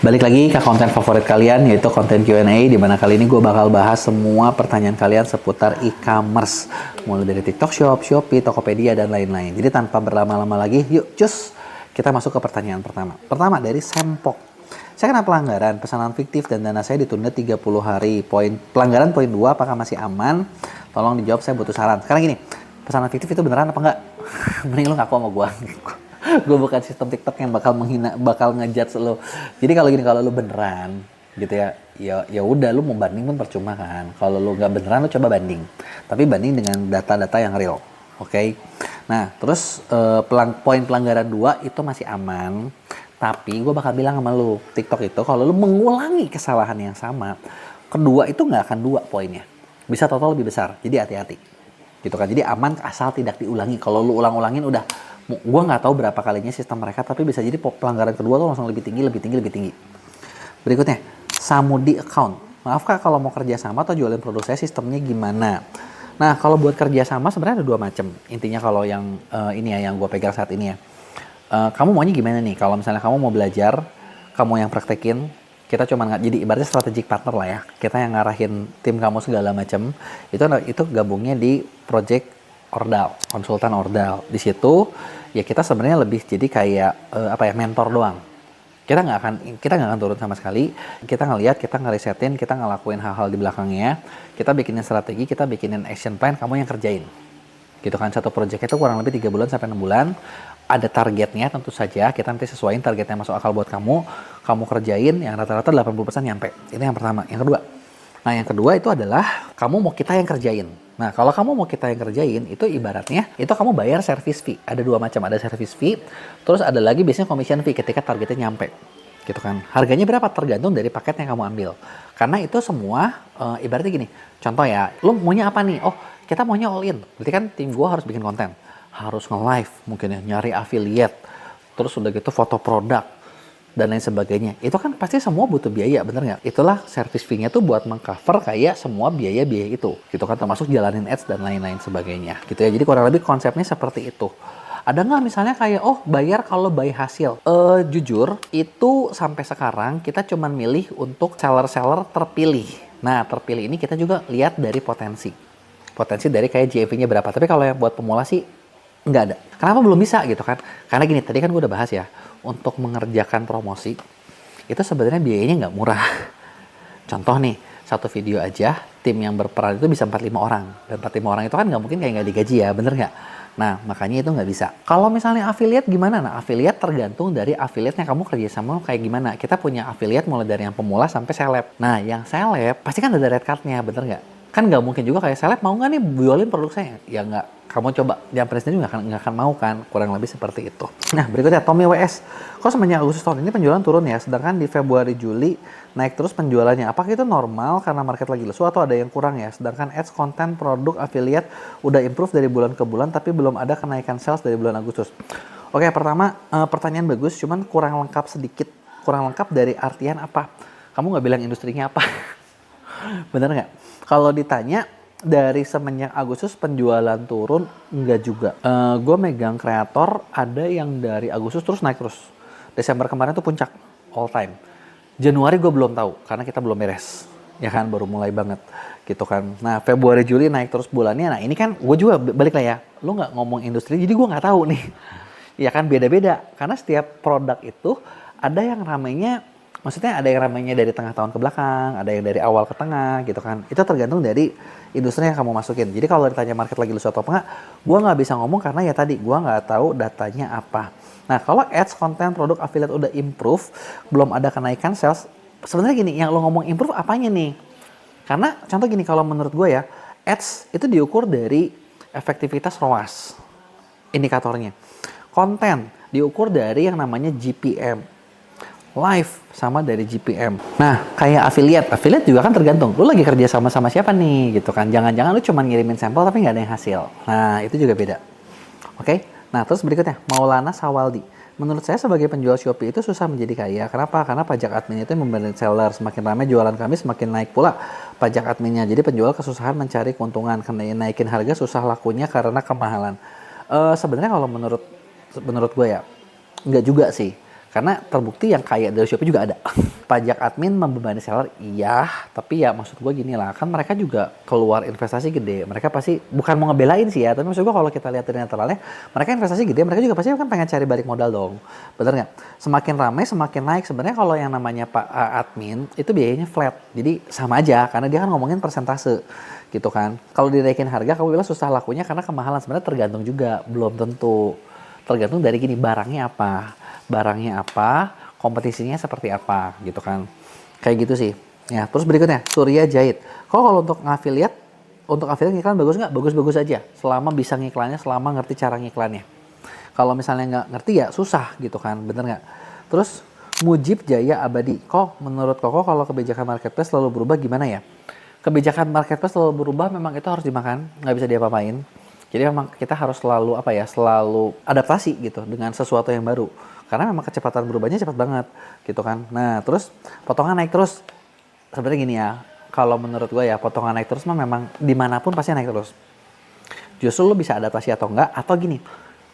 Balik lagi ke konten favorit kalian, yaitu konten Q&A, di mana kali ini gue bakal bahas semua pertanyaan kalian seputar e-commerce, mulai dari TikTok Shop, Shopee, Tokopedia, dan lain-lain. Jadi tanpa berlama-lama lagi, yuk cus, kita masuk ke pertanyaan pertama. Pertama dari Sempok. Saya kena pelanggaran, pesanan fiktif dan dana saya ditunda 30 hari. Pelanggaran poin 2, apakah masih aman? Tolong dijawab, saya butuh saran. Sekarang gini, pesanan fiktif itu beneran apa enggak? Mending lu ngaku sama gue. Gue bukan sistem TikTok yang bakal menghina, bakal ngejudge lo. Jadi kalau gini, kalau lo beneran gitu ya udah, lo mau banding pun percuma kan. Kalau lo nggak beneran, lo coba banding. Tapi banding dengan data-data yang real, oke? Nah, terus poin pelanggaran 2 itu masih aman. Tapi gue bakal bilang sama lo, TikTok itu kalau lo mengulangi kesalahan yang sama, kedua itu nggak akan 2 poinnya. Bisa total lebih besar. Jadi hati-hati. Gitu kan. Jadi aman asal tidak diulangi. Kalau lo ulang-ulangin udah, gue nggak tahu berapa kalinya sistem mereka, tapi bisa jadi pelanggaran kedua tuh langsung lebih tinggi. Berikutnya, Samudi account. Maaf kak, kalau mau kerja sama atau jualin produk saya sistemnya gimana? Nah, kalau buat kerja sama sebenarnya ada 2 macam. Intinya kalau yang ini ya, yang gue pegang saat ini ya. Kamu maunya gimana nih? Kalau misalnya kamu mau belajar, kamu yang praktekin, kita cuma jadi ibaratnya strategic partner lah ya. Kita yang ngarahin tim kamu segala macam. Itu gabungnya di project Ordal, konsultan Ordal. Di situ ya kita sebenarnya lebih jadi kayak mentor doang. Kita nggak akan turun sama sekali. Kita ngelihat, kita ngerisetin, kita ngelakuin hal-hal di belakangnya. Kita bikinin strategi, kita bikinin action plan, kamu yang kerjain. Gitu kan, satu project itu kurang lebih 3 bulan sampai 6 bulan. Ada targetnya tentu saja, kita nanti sesuaiin targetnya masuk akal buat kamu kerjain yang rata-rata 80% nyampe. Itu yang pertama. Yang kedua itu adalah kamu mau kita yang kerjain. Nah, kalau kamu mau kita yang kerjain, itu ibaratnya itu kamu bayar service fee. Ada 2 macam, ada service fee, terus ada lagi biasanya commission fee ketika targetnya nyampe. Gitu kan. Harganya berapa? Tergantung dari paket yang kamu ambil. Karena itu semua ibaratnya gini. Contoh ya, lu maunya apa nih? Oh, kita maunya all in. Berarti kan tim gua harus bikin konten. Harus nge-live mungkin ya, nyari affiliate. Terus udah gitu foto produk dan lain sebagainya. Itu kan pasti semua butuh biaya, bener nggak? Itulah service fee-nya tuh buat mengcover kayak semua biaya-biaya itu. Gitu kan, termasuk jalanin ads dan lain-lain sebagainya. Gitu ya, jadi kurang lebih konsepnya seperti itu. Ada nggak misalnya kayak, oh bayar kalau by hasil? Jujur, itu sampai sekarang kita cuman milih untuk seller-seller terpilih. Nah, terpilih ini kita juga lihat dari potensi. Potensi dari kayak GMV-nya berapa. Tapi kalau yang buat pemula sih, nggak ada. Kenapa belum bisa gitu kan? Karena gini, tadi kan gue udah bahas ya, untuk mengerjakan promosi itu sebenarnya biayanya nggak murah. Contoh nih, satu video aja tim yang berperan itu bisa 45 orang, dan 45 orang itu kan nggak mungkin kayak nggak digaji ya, bener nggak? Nah, makanya itu nggak bisa. Kalau misalnya affiliate gimana? Nah, affiliate tergantung dari affiliate yang kamu kerjasama kayak gimana. Kita punya affiliate mulai dari yang pemula sampai seleb. Nah, yang seleb pasti kan ada red card-nya, bener nggak? Kan nggak mungkin juga kayak seleb mau nggak nih jualin produk saya? Ya nggak. Kamu coba, yang presiden juga nggak akan mau kan, kurang lebih seperti itu. Nah, berikutnya Tommy WS. Kok semenjak Agustus tahun ini penjualan turun ya, sedangkan di Februari Juli naik terus penjualannya. Apakah itu normal karena market lagi lesu atau ada yang kurang ya? Sedangkan ads konten produk affiliate udah improve dari bulan ke bulan, tapi belum ada kenaikan sales dari bulan Agustus. Oke, pertama pertanyaan bagus, cuman kurang lengkap sedikit. Kurang lengkap dari artian apa? Kamu nggak bilang industrinya apa? Bener nggak? Kalau ditanya, dari semenjak Agustus penjualan turun, enggak juga. Gue megang kreator, ada yang dari Agustus terus naik terus. Desember kemarin tuh puncak, all time. Januari gue belum tahu, karena kita belum beres. Ya kan, baru mulai banget. Gitu kan. Nah, Februari, Juli naik terus bulannya. Nah, ini kan gue juga balik lah ya. Lu nggak ngomong industri, jadi gue nggak tahu nih. Ya kan, beda-beda. Karena setiap produk itu ada yang ramainya, maksudnya ada yang ramainya dari tengah tahun ke belakang, ada yang dari awal ke tengah gitu kan. Itu tergantung dari industri yang kamu masukin. Jadi kalau ditanya market lagi lesu atau enggak, gue nggak bisa ngomong karena ya tadi gue nggak tahu datanya apa. Nah, kalau ads, konten, produk affiliate udah improve, belum ada kenaikan sales, sebenarnya gini, yang lo ngomong improve apanya nih? Karena contoh gini, kalau menurut gue ya, ads itu diukur dari efektivitas ROAS, indikatornya. Konten diukur dari yang namanya GPM. Live sama dari GPM. Nah, kayak affiliate juga kan tergantung. Lu lagi kerja sama siapa nih gitu kan. Jangan-jangan lu cuma ngirimin sampel tapi nggak ada yang hasil. Nah, itu juga beda. Oke? Nah, terus berikutnya, Maulana Sawaldi. Menurut saya sebagai penjual Shopee itu susah menjadi kaya. Kenapa? Karena pajak admin itu membenahi seller. Semakin ramai jualan kami, semakin naik pula pajak adminnya. Jadi penjual kesusahan mencari keuntungan. Karena naikin harga susah lakunya karena kemahalan. Sebenarnya kalau menurut gue ya, nggak juga sih. Karena terbukti yang kaya dari Shopee juga ada. Pajak admin membebani seller, iya. Tapi ya maksud gue gini lah, kan mereka juga keluar investasi gede. Mereka pasti, bukan mau ngebelain sih ya, tapi maksud gue kalau kita lihat dari naturalnya, mereka investasi gede, mereka juga pasti kan pengen cari balik modal dong. Bener nggak? Semakin ramai, semakin naik. Sebenarnya kalau yang namanya Pak admin, itu biayanya flat. Jadi sama aja, karena dia kan ngomongin persentase gitu kan. Kalau dinaikin harga, kamu bilang susah lakunya karena kemahalan. Sebenarnya tergantung juga, belum tentu. Tergantung dari gini, barangnya apa, kompetisinya seperti apa gitu kan. Kayak gitu sih. Ya, terus berikutnya, Surya Jahit. Kalau untuk ngafiliat, ngiklan bagus nggak? Bagus-bagus aja. Selama bisa ngiklannya, selama ngerti cara ngiklannya. Kalau misalnya nggak ngerti ya susah gitu kan, bener nggak? Terus Mujib Jaya Abadi. Menurut Koko kalau kebijakan marketplace selalu berubah gimana ya? Kebijakan marketplace selalu berubah, memang itu harus dimakan, nggak bisa diapa-apain. Jadi memang kita harus selalu selalu adaptasi gitu dengan sesuatu yang baru. Karena memang kecepatan berubahnya cepat banget gitu kan. Nah terus potongan naik terus. Sebenarnya gini ya, kalau menurut gue ya potongan naik terus mah memang dimanapun pasti naik terus. Justru lo bisa adaptasi atau enggak, atau gini,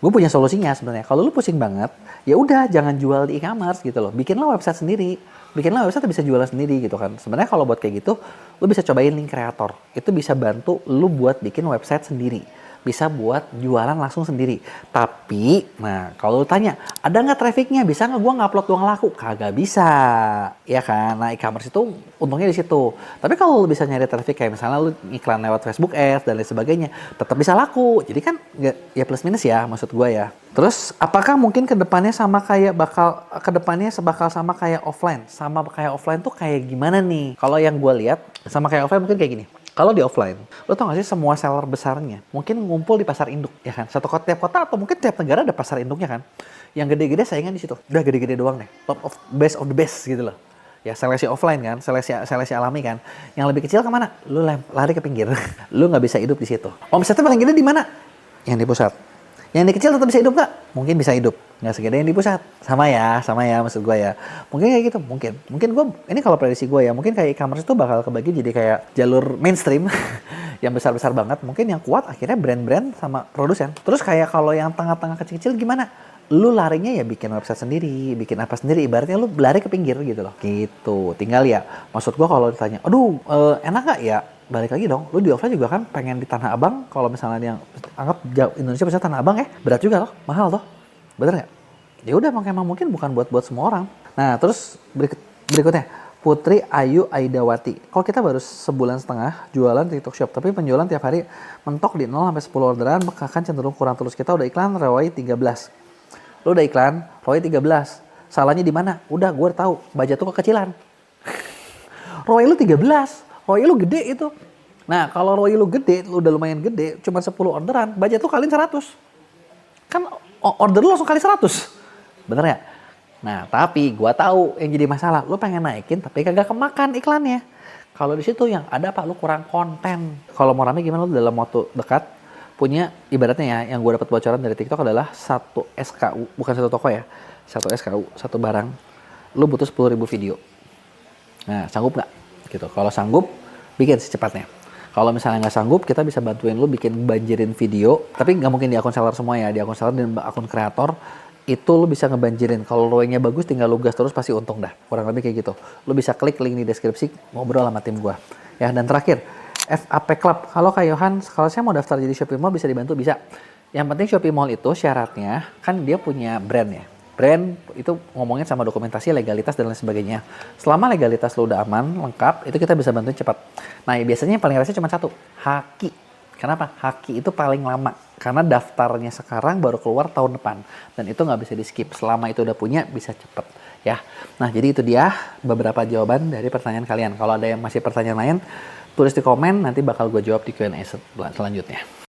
gue punya solusinya sebenarnya. Kalau lo pusing banget, ya udah jangan jual di e-commerce gitu loh. Bikinlah website sendiri. Bikinlah website bisa jualan sendiri gitu kan. Sebenarnya kalau buat kayak gitu, lo bisa cobain link kreator. Itu bisa bantu lo buat bikin website sendiri. Bisa buat jualan langsung sendiri. Tapi, nah kalau lu tanya, ada nggak trafficnya? Bisa nggak gua ngupload doang laku? Kagak bisa, ya kan? Nah e-commerce itu untungnya di situ. Tapi kalau lu bisa nyari traffic kayak misalnya lu iklan lewat Facebook Ads dan lain sebagainya, tetap bisa laku. Jadi kan ya plus minus ya maksud gua ya. Terus apakah mungkin kedepannya sama kayak offline? Sama kayak offline tuh kayak gimana nih? Kalau yang gua lihat sama kayak offline mungkin kayak gini. Kalau di offline, lo tau gak sih semua seller besarnya mungkin ngumpul di pasar induk, ya kan? Tiap kota atau mungkin tiap negara ada pasar induknya kan? Yang gede-gede saingan di situ. Udah gede-gede doang deh. Best of the best gitu loh. Ya seleksi offline kan, seleksi alami kan. Yang lebih kecil kemana? Lo lari ke pinggir. Lo nggak bisa hidup di situ. Omsetnya paling gede di mana? Yang di pusat. Yang di kecil tetap bisa hidup nggak? Mungkin bisa hidup. Nggak segede yang di pusat. Sama ya maksud gue ya. Mungkin kayak gitu, mungkin gue, ini kalau prediksi gue ya, mungkin kayak e-commerce itu bakal kebagi jadi kayak jalur mainstream yang besar-besar banget. Mungkin yang kuat akhirnya brand-brand sama produsen. Terus kayak kalau yang tengah-tengah kecil-kecil gimana? Lu larinya ya bikin website sendiri, bikin apa sendiri, ibaratnya lu lari ke pinggir gitu loh. Gitu. Tinggal ya, maksud gue kalau ditanya, aduh enak nggak ya? Balik lagi dong, lu di offline juga kan pengen di Tanah Abang, kalau misalnya yang anggap Indonesia bisa Tanah Abang berat juga loh, mahal toh, bener nggak? Ya udah emang mungkin bukan buat semua orang. Nah terus berikutnya Putri Ayu Aidawati. Kalau kita baru sebulan setengah jualan TikTok Shop, tapi penjualan tiap hari mentok di 0 sampai 10 orderan, maka kan cenderung kurang tulus. Kita udah iklan ROI 13. Lu udah iklan ROI 13. Salahnya di mana? Udah gue tahu, budget tuh kekecilan. ROI lu 13. ROI lu gede itu. Nah, kalau ROI lu gede, lu udah lumayan gede, cuma 10 orderan, budget tuh kaliin 100. Kan order lu langsung kali 100. Bener ya? Nah, tapi gua tahu yang jadi masalah, lu pengen naikin tapi kagak kemakan iklannya. Kalau di situ yang ada Pak, lu kurang konten. Kalau mau rame gimana, lu dalam waktu dekat punya, ibaratnya ya, yang gua dapat bocoran dari TikTok adalah satu SKU, bukan satu toko ya. Satu SKU, satu barang. Lu butuh 10.000 video. Nah, sanggup nggak? Gitu. Kalau sanggup, bikin secepatnya. Kalau misalnya nggak sanggup, kita bisa bantuin lu bikin banjirin video. Tapi nggak mungkin di akun seller semua ya. Di akun seller dan akun kreator, itu lu bisa ngebanjirin. Kalau ROI-nya bagus, tinggal lu gas terus pasti untung dah. Kurang lebih kayak gitu. Lu bisa klik link di deskripsi, ngobrol sama tim gua. Ya, dan terakhir, FAP Club. Kalau Kak Yohan, kalau saya mau daftar jadi Shopee Mall, bisa dibantu? Bisa. Yang penting Shopee Mall itu syaratnya, kan dia punya brand ya. Brand itu ngomongin sama dokumentasi, legalitas, dan lain sebagainya. Selama legalitas lo udah aman, lengkap, itu kita bisa bantuin cepat. Nah, biasanya yang paling rese cuma satu, Haki. Kenapa? Haki itu paling lama. Karena daftarnya sekarang baru keluar tahun depan. Dan itu nggak bisa di-skip. Selama itu udah punya, bisa cepet. Ya. Nah, jadi itu dia beberapa jawaban dari pertanyaan kalian. Kalau ada yang masih pertanyaan lain, tulis di komen, nanti bakal gue jawab di Q&A selanjutnya.